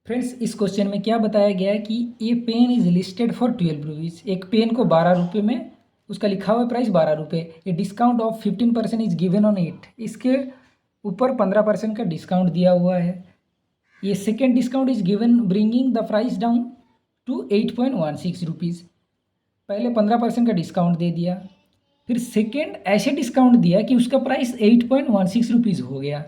Friends, इस question में क्या बताया गया है कि a pen is listed for 12 rupees. एक पेन को 12 रुपये में उसका लिखा हुआ प्राइस 12 रुपये। A discount of 15% is given on it. इसके ऊपर 15% का डिस्काउंट दिया हुआ है। ये second discount is given bringing the price down to 8.16 rupees. पहले 15% का डिस्काउंट दे दिया, फिर सेकेंड ऐसे डिस्काउंट दिया कि उसका प्राइस 8.16 रुपीज़ हो गया।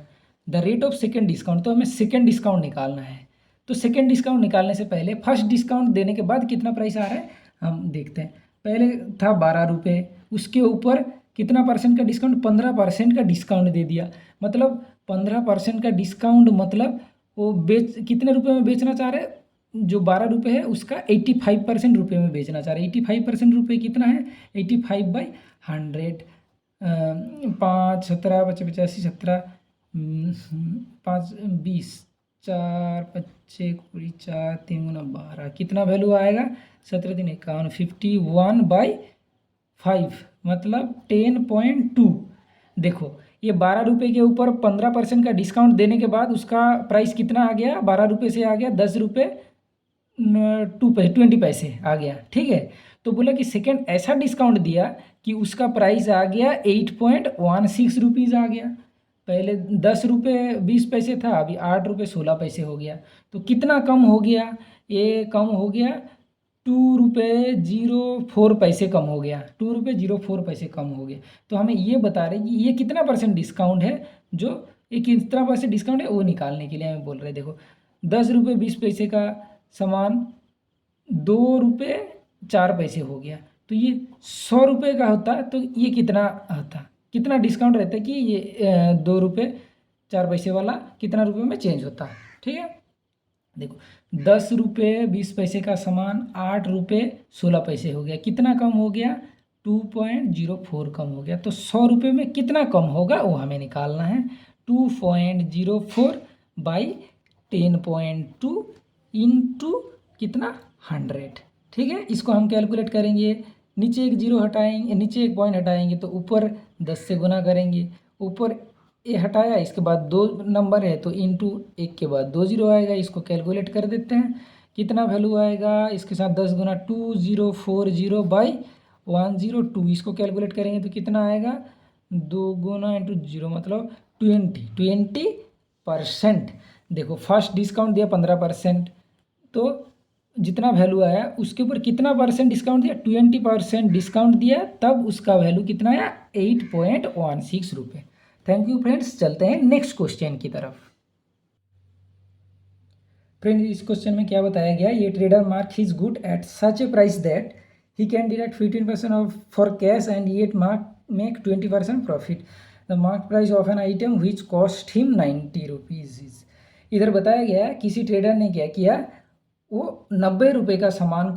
The rate of second discount, तो हमें सेकेंड डिस्काउंट निकालना है। तो सेकेंड डिस्काउंट निकालने से पहले फर्स्ट डिस्काउंट देने के बाद कितना प्राइस आ रहा है हम देखते हैं। पहले था 12 रुपये, उसके ऊपर कितना परसेंट का डिस्काउंट, 15% का डिस्काउंट दे दिया। मतलब 15% का डिस्काउंट, मतलब वो कितने रुपए में बेचना चाह रहे हैं, जो 12 रुपये है उसका 85% रुपये में बेचना चाह रहे हैं। 85% रुपये कितना है, 85/100। 5 17 25 85 17 5 20 4 25 पूरी 4 3 गुना 12, कितना वैल्यू आएगा, 17 3 51, 51/5 मतलब 10.2। देखो ये 12 रुपये के ऊपर 15% का डिस्काउंट देने के बाद उसका प्राइस कितना आ गया, 12 रुपये से आ गया 10 रुपये 20 पैसे आ गया। ठीक है, तो बोला कि सेकेंड ऐसा डिस्काउंट दिया कि उसका प्राइस आ गया 8.16 रुपीज़ आ गया। पहले 10 रुपये 20 पैसे था, अभी 8 रुपये 16 पैसे हो गया। तो कितना कम हो गया, ये कम हो गया 2 रुपये 04 पैसे कम हो गया। 2 रुपये 04 पैसे कम हो गया। तो हमें ये बता रहे कि ये कितना परसेंट डिस्काउंट है, जो ये कितना परसेंट डिस्काउंट है वो निकालने के लिए हमें बोल रहे हैं। देखो 10 रुपये 20 पैसे का सामान 2 रुपये 4 पैसे हो गया, तो ये 100 रुपये का होता तो ये कितना होता, कितना डिस्काउंट रहता है कि ये 2 रुपये 4 पैसे वाला कितना रुपये में चेंज होता है। ठीक है, देखो 10 रुपये 20 पैसे का सामान 8 रुपये 16 पैसे हो गया, कितना कम हो गया, 2.04 कम हो गया। तो 100 रुपये में कितना कम होगा वो हमें निकालना है। 2.04/10.2 इंटू कितना 100। ठीक है, इसको हम कैलकुलेट करेंगे। नीचे एक जीरो हटाएंगे, नीचे एक पॉइंट हटाएंगे तो ऊपर 10 से गुना करेंगे। ऊपर ए हटाया, इसके बाद 2 नंबर है तो इंटू 1 के बाद 2 जीरो आएगा। इसको कैलकुलेट कर देते हैं, कितना वैल्यू आएगा, इसके साथ 10 गुना 2040/102। इसको कैलकुलेट करेंगे तो कितना आएगा, 2 गुना इंटू 0 मतलब 20%। देखो फर्स्ट डिस्काउंट दिया 15%, तो जितना वैल्यू आया उसके ऊपर कितना परसेंट डिस्काउंट दिया, 20% डिस्काउंट दिया, तब उसका वैल्यू कितना आया, 8.16 रुपये। थैंक यू फ्रेंड्स, चलते हैं नेक्स्ट क्वेश्चन की तरफ। फ्रेंड्स, इस क्वेश्चन में क्या बताया गया, ये trader mark his good at such A price that he can deduct 15% of for cash and yet make 20% profit. The mark price of an item which cost him 90 rupees. इधर बताया गया किसी ट्रेडर ने क्या किया, वो 90 रुपये का सामान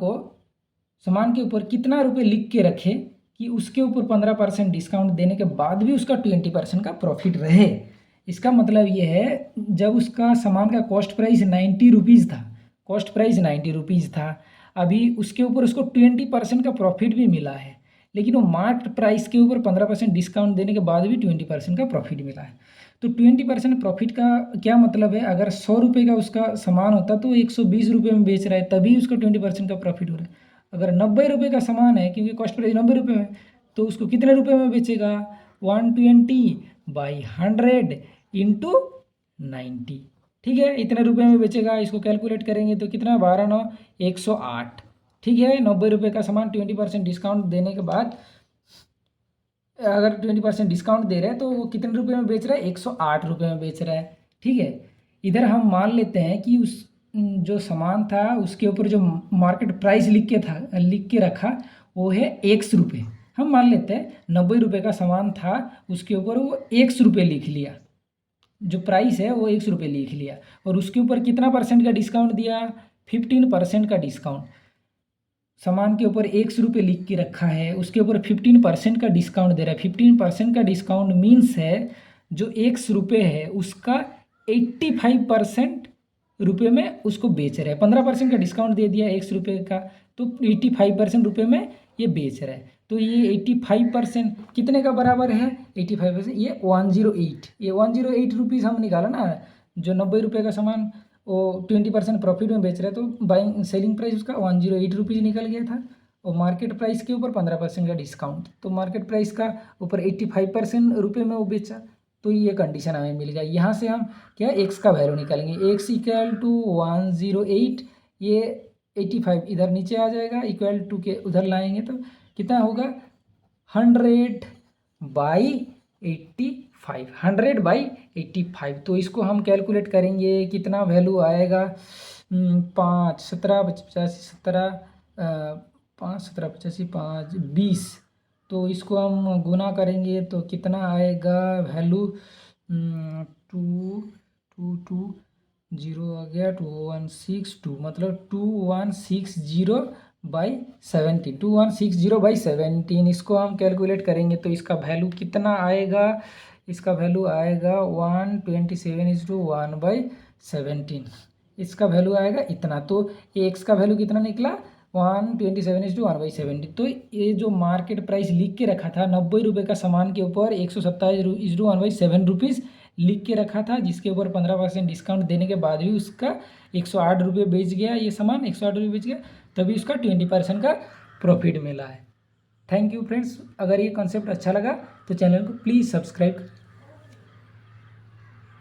के ऊपर कितना रुपये लिख के रखे कि उसके ऊपर 15% डिस्काउंट देने के बाद भी उसका 20% का प्रॉफिट रहे। इसका मतलब ये है, जब उसका सामान का कॉस्ट प्राइस 90 रुपीज़ था, कॉस्ट प्राइस 90 रुपीज़ था, अभी उसके ऊपर उसको 20% का प्रॉफिट भी मिला है, लेकिन वो मार्केट प्राइस के ऊपर 15% डिस्काउंट देने के बाद भी 20% का प्रॉफिट मिला है। तो 20% प्रॉफिट का क्या मतलब है, अगर 100 रुपये का उसका सामान होता तो 120 रुपये में बेच रहा है, तभी उसका 20% का प्रॉफिट हो रहा है। अगर 90 रुपये का सामान है, क्योंकि कॉस्ट प्राइस 90 रुपये है, तो उसको कितने रुपये में बेचेगा, 120/100 इंटू 90। ठीक है, इतने रुपये में बेचेगा। इसको कैलकुलेट करेंगे तो कितना, 12 9 108। ठीक है, 90 रुपये का सामान 20% डिस्काउंट देने के बाद अगर 20% डिस्काउंट दे रहे हैं तो वो कितने रुपये में बेच रहा है, 108 रुपये में बेच रहा है। ठीक है, इधर हम मान लेते हैं कि उस जो सामान था उसके ऊपर जो मार्केट प्राइस लिख के रखा वो है 100 रुपये। हम मान लेते हैं 90 रुपये का सामान था, उसके ऊपर वो 100 रुपये लिख लिया, जो प्राइस है वो 100 रुपये लिख लिया, और उसके ऊपर कितना परसेंट का डिस्काउंट दिया, 15% का डिस्काउंट। सामान के ऊपर 100 रुपये लिख के रखा है, उसके ऊपर 15% का डिस्काउंट दे रहा है। 15% का डिस्काउंट मीन्स है जो 100 रुपये है उसका 85% रुपये में उसको बेच रहा है। 15% का डिस्काउंट दे दिया 100 रुपये का, तो 85% रुपये में ये बेच रहा है। तो ये 85% कितने का बराबर है, 85%, ये 108। ये 108 रुपीज़ हम निकाला ना, जो 90 रुपये का सामान वो 20% प्रॉफिट में बेच रहा है, तो बाइंग सेलिंग प्राइस उसका 108 रुपीज़ निकल गया था और मार्केट प्राइस के ऊपर 15% का डिस्काउंट, तो मार्केट प्राइस का ऊपर 85% रुपये में वो बेचा, तो ये कंडीशन हमें मिल गया। यहाँ से हम क्या एक्स का वैल्यू निकालेंगे, एक्स इक्वल टू 108, ये 85 इधर नीचे आ जाएगा, इक्वल टू के उधर लाएंगे तो कितना होगा 100/85, 100/85। तो इसको हम कैलकुलेट करेंगे, कितना वैल्यू आएगा 5 17 85 17 5 17 85 5 20, तो इसको हम गुना करेंगे तो कितना आएगा वैल्यू 2 आ गया 2162, मतलब 2160/17, 2160/17 इसको हम कैलकुलेट करेंगे तो इसका वैल्यू कितना आएगा, इसका वैल्यू आएगा 127:1/17, इसका वैल्यू आएगा इतना। तो एक्स का वैल्यू कितना निकला 127:1/17। तो ये जो मार्केट प्राइस लिख के रखा था 90 रुपये का सामान के ऊपर 127:1/7 रुपीज़ लिख के रखा था, जिसके ऊपर 15% डिस्काउंट देने के बाद भी उसका 108 रुपये बेच गया, ये सामान 108 रुपये बेच गया, तभी उसका 20% का प्रॉफिट मिला है। थैंक यू फ्रेंड्स, अगर ये कॉन्सेप्ट अच्छा लगा तो चैनल को प्लीज़ सब्सक्राइब